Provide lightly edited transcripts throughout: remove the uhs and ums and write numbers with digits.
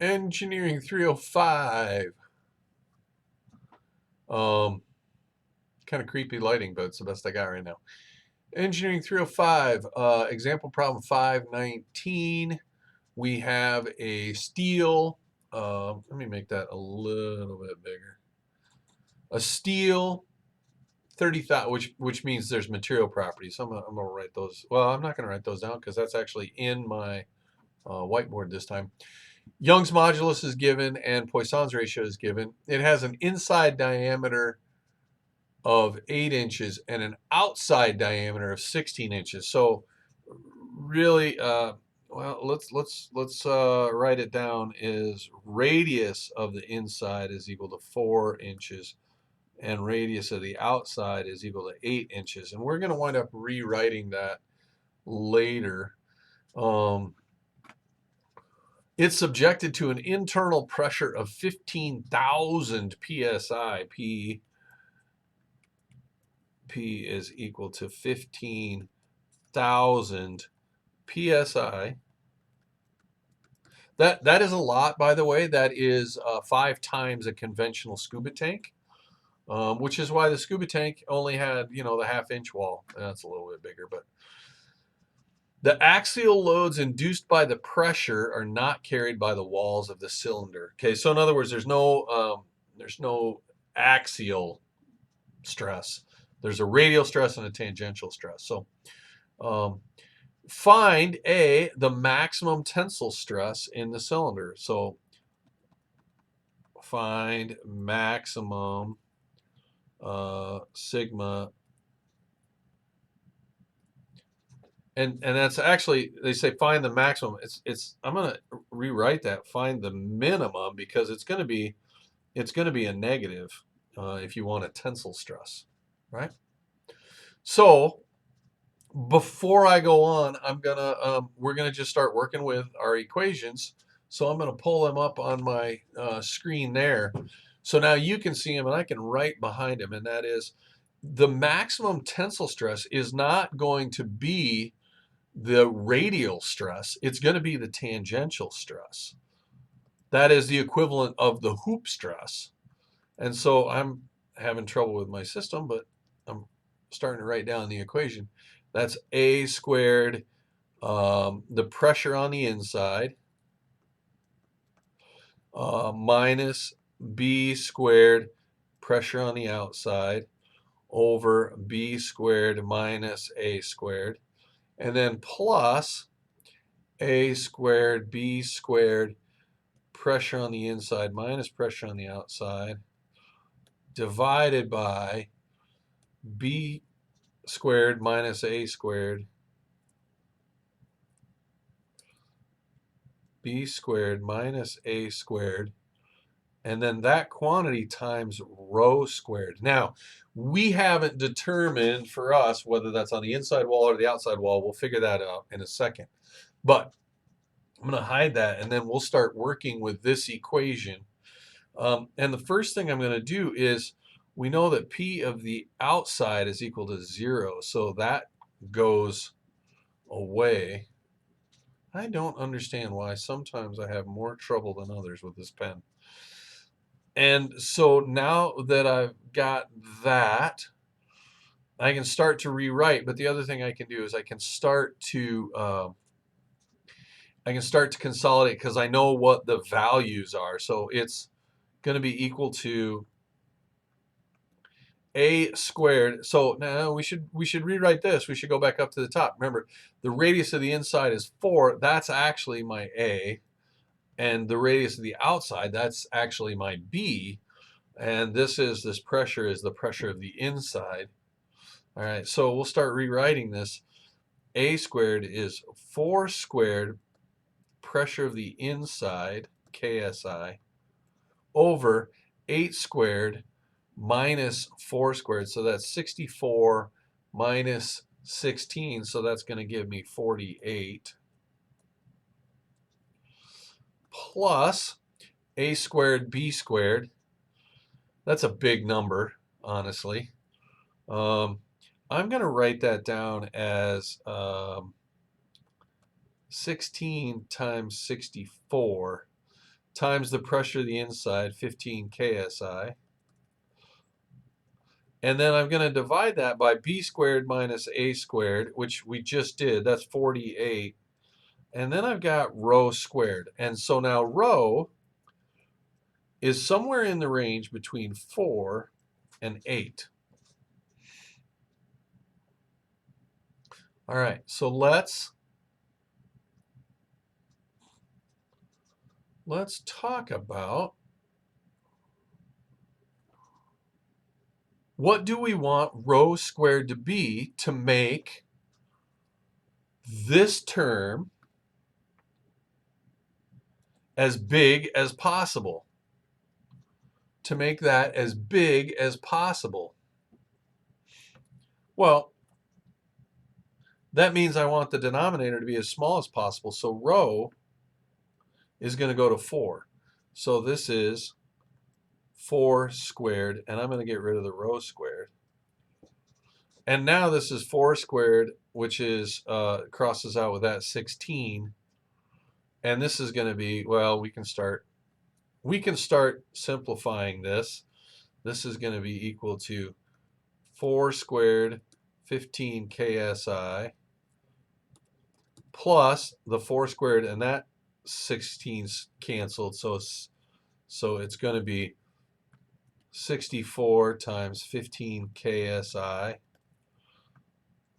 Engineering 305. Kind of creepy lighting, but it's the best I got right now. Engineering 305, example problem 519. We have a steel, let me make that a little bit bigger. A steel 30,000, which means there's material properties. So I'm gonna write those. Well, I'm not gonna write those down because that's actually in my whiteboard this time. Young's modulus is given and Poisson's ratio is given. It has an inside diameter of 8 inches and an outside diameter of 16 inches. So really, well, let's write it down. Is radius of the inside is equal to 4 inches, and radius of the outside is equal to 8 inches. And we're going to wind up rewriting that later. It's subjected to an internal pressure of 15,000 psi. P is equal to 15,000 psi. That is a lot, by the way. That is 5 times a conventional scuba tank, which is why the scuba tank only had, the half-inch wall. That's a little bit bigger, but the axial loads induced by the pressure are not carried by the walls of the cylinder. Okay, so in other words, there's no axial stress. There's a radial stress and a tangential stress. So find the maximum tensile stress in the cylinder. So find maximum sigma, and that's actually, they say find the maximum. It's I'm gonna rewrite that, find the minimum, because it's gonna be a negative if you want a tensile stress, right? So before I go on, we're gonna just start working with our equations. So I'm gonna pull them up on my screen there. So now you can see them and I can write behind them, and that is the maximum tensile stress is not going to be the radial stress, it's going to be the tangential stress. That is the equivalent of the hoop stress. And so I'm having trouble with my system, but I'm starting to write down the equation. That's A squared, the pressure on the inside, minus B squared, pressure on the outside, over B squared minus A squared, and then plus A squared, B squared, pressure on the inside minus pressure on the outside, divided by B squared minus A squared, B squared minus A squared, and then that quantity times rho squared. Now, we haven't determined for us whether that's on the inside wall or the outside wall. We'll figure that out in a second. But I'm going to hide that, and then we'll start working with this equation. And the first thing I'm going to do is, we know that P of the outside is equal to 0, so that goes away. I don't understand why sometimes I have more trouble than others with this pen. And so now that I've got that, I can start to rewrite. But the other thing I can do is I can start to consolidate, because I know what the values are. So it's going to be equal to A squared. So now we should rewrite this. We should go back up to the top. Remember, the radius of the inside is 4. That's actually my A. And the radius of the outside, that's actually my B. And this pressure is the pressure of the inside. All right, so we'll start rewriting this. A squared is 4 squared pressure of the inside, KSI, over 8 squared minus 4 squared. So that's 64 minus 16. So that's going to give me 48. Plus A squared, B squared. That's a big number, honestly. I'm going to write that down as 16 times 64. times the pressure of the inside, 15 KSI. And then I'm going to divide that by b squared minus a squared, which we just did. That's 48. And then I've got rho squared. And so now rho is somewhere in the range between 4 and 8. All right, so let's talk about what do we want rho squared to be to make this term as big as possible. To make that as big as possible. Well, that means I want the denominator to be as small as possible. So rho is going to go to 4. So this is 4 squared, and I'm going to get rid of the rho squared. And now this is 4 squared, which is crosses out with that 16. And this is going to be, well, we can start simplifying this. This is going to be equal to 4 squared 15 KSI plus the 4 squared, and that 16's canceled, so it's going to be 64 times 15 KSI,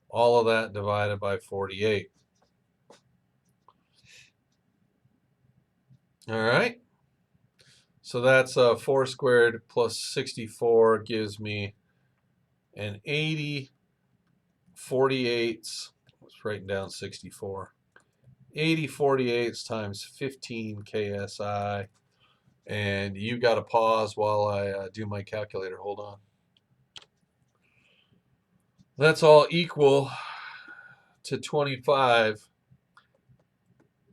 all of that divided by 48. All right, so that's 4 squared plus 64 gives me an 80 48s. Let's write down 64. 80 48s times 15 KSI. And you got to pause while I do my calculator. Hold on. That's all equal to 25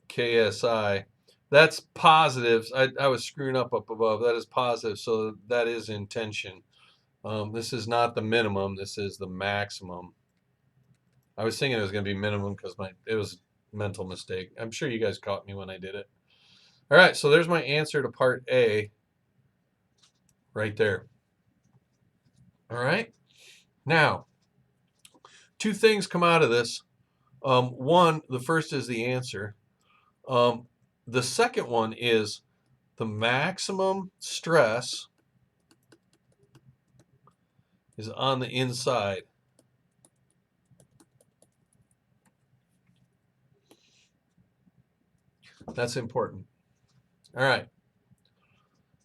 KSI. That's positives. I was screwing up above. That is positive, so that is in tension. This is not the minimum. This is the maximum. I was thinking it was going to be minimum because it was a mental mistake. I'm sure you guys caught me when I did it. All right, so there's my answer to part A right there. All right. Now, two things come out of this. One, the first is the answer. The second one is the maximum stress is on the inside. That's important. All right.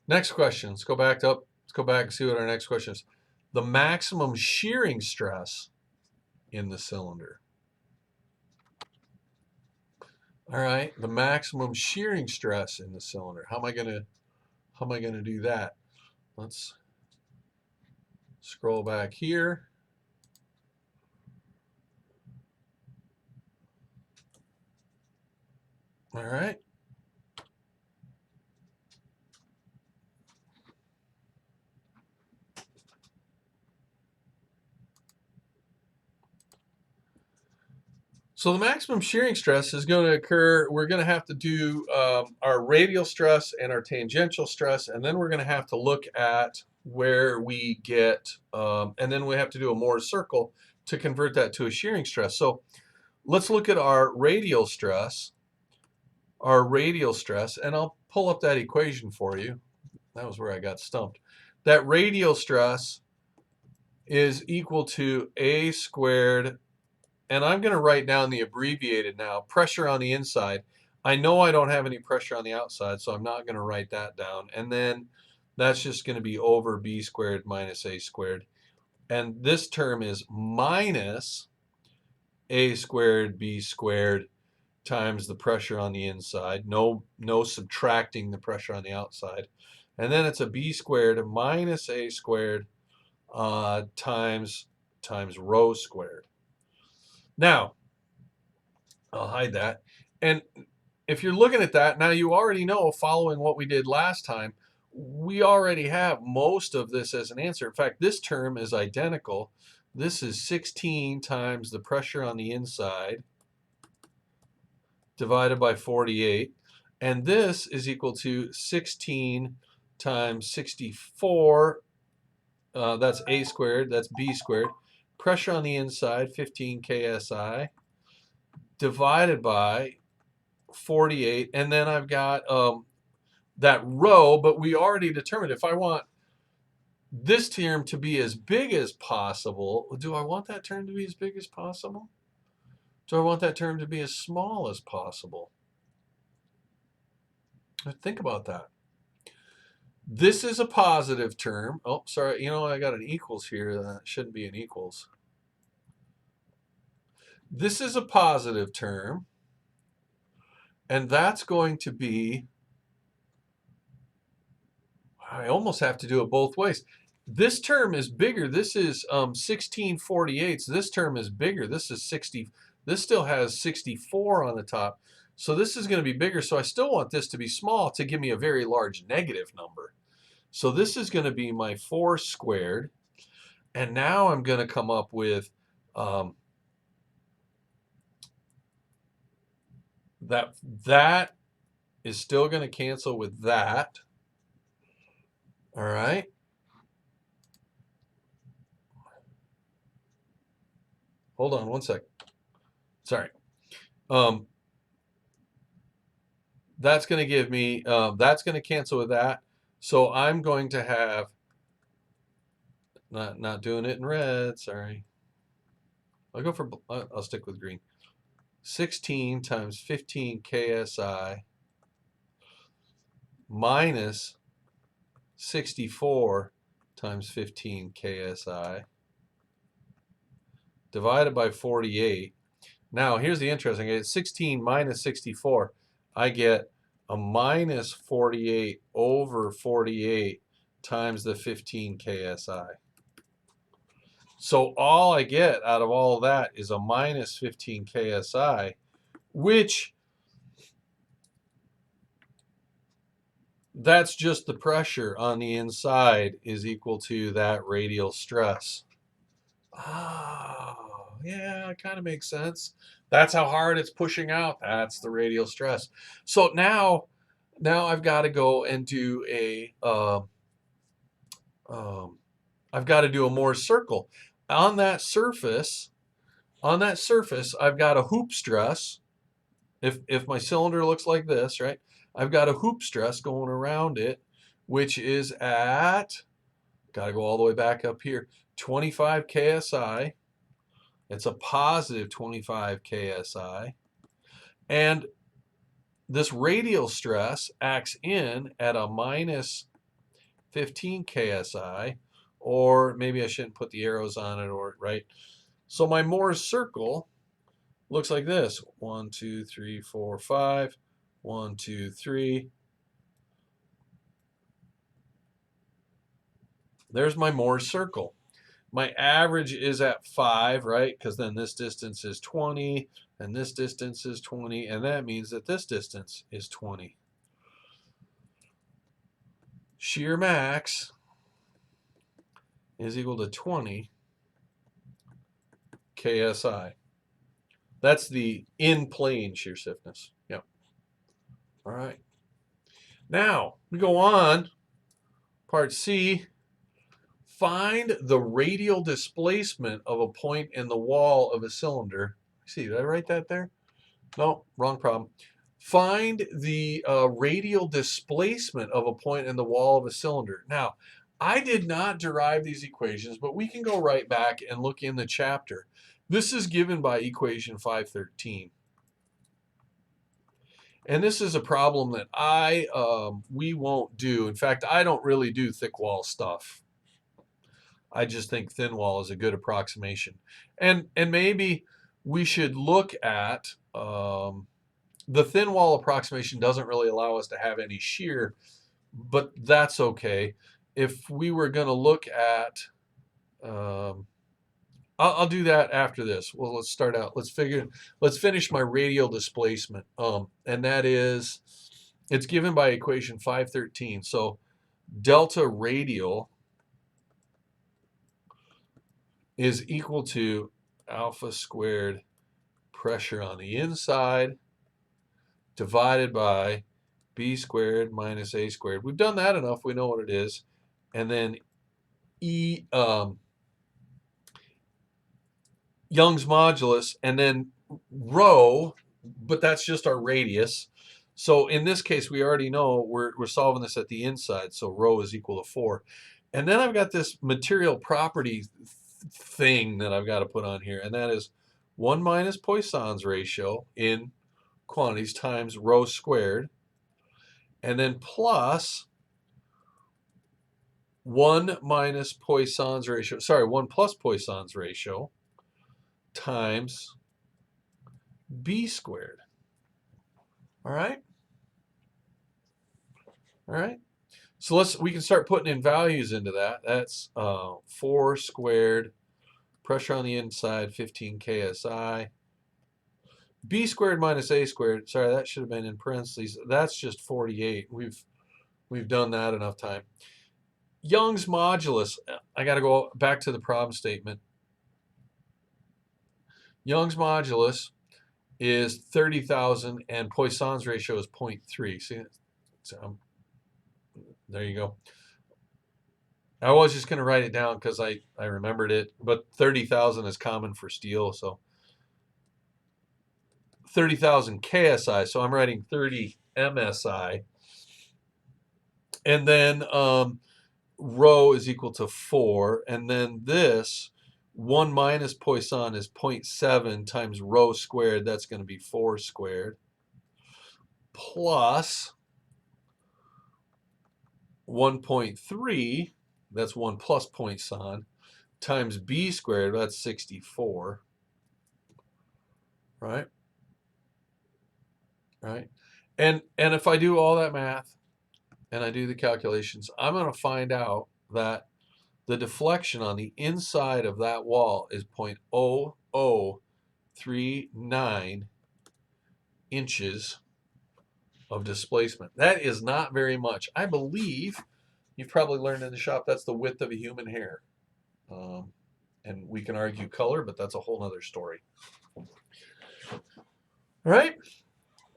Next question. Let's go back and see what our next question is. The maximum shearing stress in the cylinder. All right, the maximum shearing stress in the cylinder. How am I gonna do that? Let's scroll back here. All right. So the maximum shearing stress is going to occur. We're going to have to do our radial stress and our tangential stress, and then we're going to have to look at where we get, and then we have to do a Moore's circle to convert that to a shearing stress. So let's look at our radial stress. And I'll pull up that equation for you. That was where I got stumped. That radial stress is equal to a squared, and I'm going to write down the abbreviated now, pressure on the inside. I know I don't have any pressure on the outside, so I'm not going to write that down. And then that's just going to be over b squared minus a squared. And this term is minus a squared b squared times the pressure on the inside. No subtracting the pressure on the outside. And then it's a b squared minus a squared times rho squared. Now, I'll hide that. And if you're looking at that, now you already know, following what we did last time, we already have most of this as an answer. In fact, this term is identical. This is 16 times the pressure on the inside divided by 48. And this is equal to 16 times 64. That's A squared. That's B squared. Pressure on the inside, 15 KSI, divided by 48. And then I've got that rho, but we already determined if I want this term to be as big as possible, do I want that term to be as big as possible? Do I want that term to be as small as possible? Think about that. This is a positive term. Oh, sorry. You know, I got an equals here. That shouldn't be an equals. This is a positive term. And that's going to be, I almost have to do it both ways. This term is bigger. This is 16/48. This term is bigger. This is 60. This still has 64 on the top. So this is going to be bigger. So I still want this to be small to give me a very large negative number. So this is going to be my 4 squared. And now I'm going to come up with that is still going to cancel with that. All right. Hold on one sec. Sorry. That's going to give me, that's going to cancel with that. So I'm going to have, not doing it in red, sorry. I'll stick with green. 16 times 15 KSI minus 64 times 15 KSI divided by 48. Now, here's the interesting thing. It's 16 minus 64. I get a minus 48 over 48 times the 15 KSI. So all I get out of all of that is a minus 15 KSI, which that's just the pressure on the inside is equal to that radial stress. Oh, yeah, it kind of makes sense. That's how hard it's pushing out. That's the radial stress. So now I've got to go and do I've got to do a Morse circle. On that surface, I've got a hoop stress. If my cylinder looks like this, right? I've got a hoop stress going around it, which is at, got to go all the way back up here, 25 KSI. It's a positive 25 KSI. And this radial stress acts in at a minus 15 KSI, or maybe I shouldn't put the arrows on it, or right? So my Morse circle looks like this. 1, 2, 3, 4, 5. 1, 2, 3. There's my Morse circle. My average is at 5, right? Because then this distance is 20, and this distance is 20, and that means that this distance is 20. Shear max is equal to 20 KSI. That's the in-plane shear stiffness. Yep. All right. Now, we go on. Part C. Find the radial displacement of a point in the wall of a cylinder. See, did I write that there? No, wrong problem. Find the radial displacement of a point in the wall of a cylinder. Now, I did not derive these equations, but we can go right back and look in the chapter. This is given by equation 513. And this is a problem that we won't do. In fact, I don't really do thick wall stuff. I just think thin wall is a good approximation. And maybe we should look at the thin wall approximation doesn't really allow us to have any shear, but that's okay. If we were going to look at, I'll do that after this. Well, let's start out. Let's finish my radial displacement. And that is, it's given by equation 513. So delta radial is equal to alpha squared pressure on the inside divided by b squared minus a squared. We've done that enough. We know what it is. And then Young's modulus, and then rho, but that's just our radius. So in this case, we already know we're solving this at the inside, so rho is equal to 4. And then I've got this material property thing that I've got to put on here, and that is 1 minus Poisson's ratio in quantities times rho squared, and then plus 1 minus Poisson's ratio, sorry, 1 plus Poisson's ratio times b squared. All right? All right? So we can start putting in values into that. That's 4 squared, pressure on the inside, 15 ksi. B squared minus a squared, sorry, that should have been in parentheses. That's just 48. We've done that enough time. Young's modulus, I got to go back to the problem statement. Young's modulus is 30,000 and Poisson's ratio is 0.3. See, so, there you go. I was just going to write it down because I remembered it, but 30,000 is common for steel, so 30,000 KSI, so I'm writing 30 MSI. And then rho is equal to 4, and then this 1 minus Poisson is 0.7 times rho squared. That's going to be 4 squared. Plus 1.3, that's 1 plus Poisson, times b squared, that's 64. Right? Right? And if I do all that math and I do the calculations, I'm going to find out that the deflection on the inside of that wall is 0.0039 inches of displacement. That is not very much. I believe you've probably learned in the shop that's the width of a human hair. And we can argue color, but that's a whole other story. All right.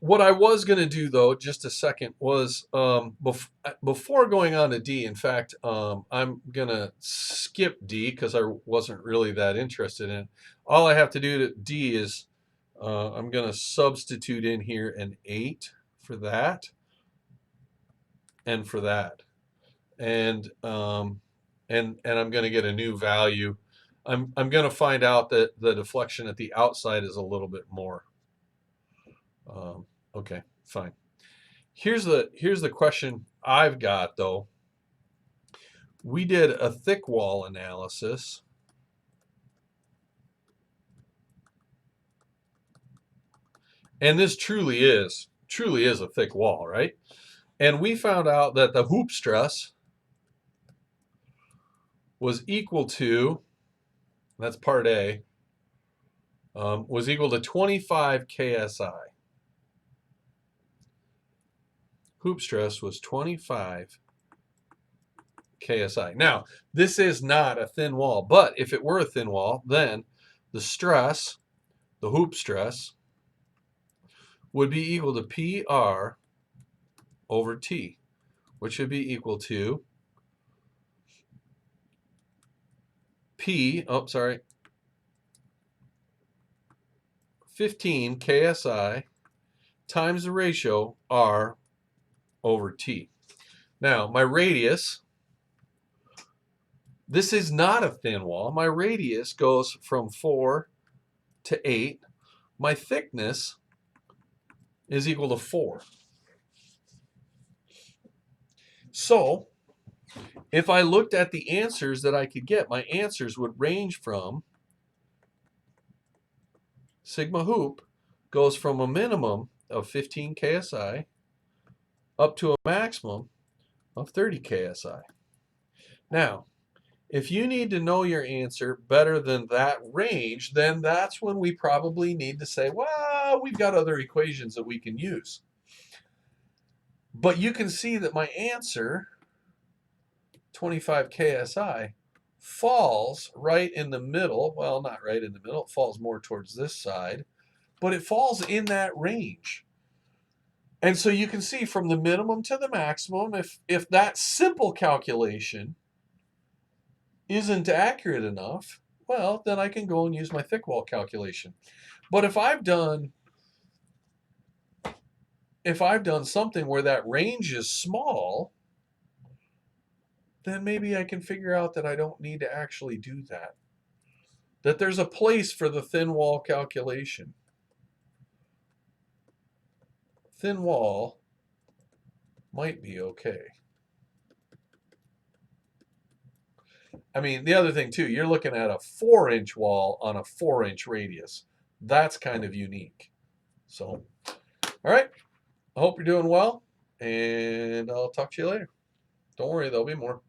What I was going to do, though, just a second, was before going on to D, in fact, I'm going to skip D because I wasn't really that interested in it. All I have to do to D is I'm going to substitute in here an 8 for that and for that. And I'm going to get a new value. I'm going to find out that the deflection at the outside is a little bit more. Okay, fine. Here's the question I've got, though. We did a thick wall analysis. And this truly is a thick wall, right? And we found out that the hoop stress was equal to, that's part A, was equal to 25 KSI. Hoop stress was 25 KSI. Now, this is not a thin wall, but if it were a thin wall, then the stress, the hoop stress, would be equal to PR over T, which should be equal to 15 KSI times the ratio R over T. Now, my radius, this is not a thin wall. My radius goes from 4 to 8. My thickness is equal to 4. So, if I looked at the answers that I could get, my answers would range from sigma hoop goes from a minimum of 15 KSI up to a maximum of 30 KSI. Now, if you need to know your answer better than that range, then that's when we probably need to say, well, we've got other equations that we can use. But you can see that my answer, 25 KSI, falls right in the middle. Well, not right in the middle. It falls more towards this side. But it falls in that range. And so you can see from the minimum to the maximum, if that simple calculation isn't accurate enough, well, then I can go and use my thick wall calculation. But if I've done something where that range is small, then maybe I can figure out that I don't need to actually do that. That there's a place for the thin wall calculation. Thin wall might be okay. I mean, the other thing too, you're looking at a 4-inch wall on a 4-inch radius. That's kind of unique. So, all right. I hope you're doing well, and I'll talk to you later. Don't worry, there'll be more.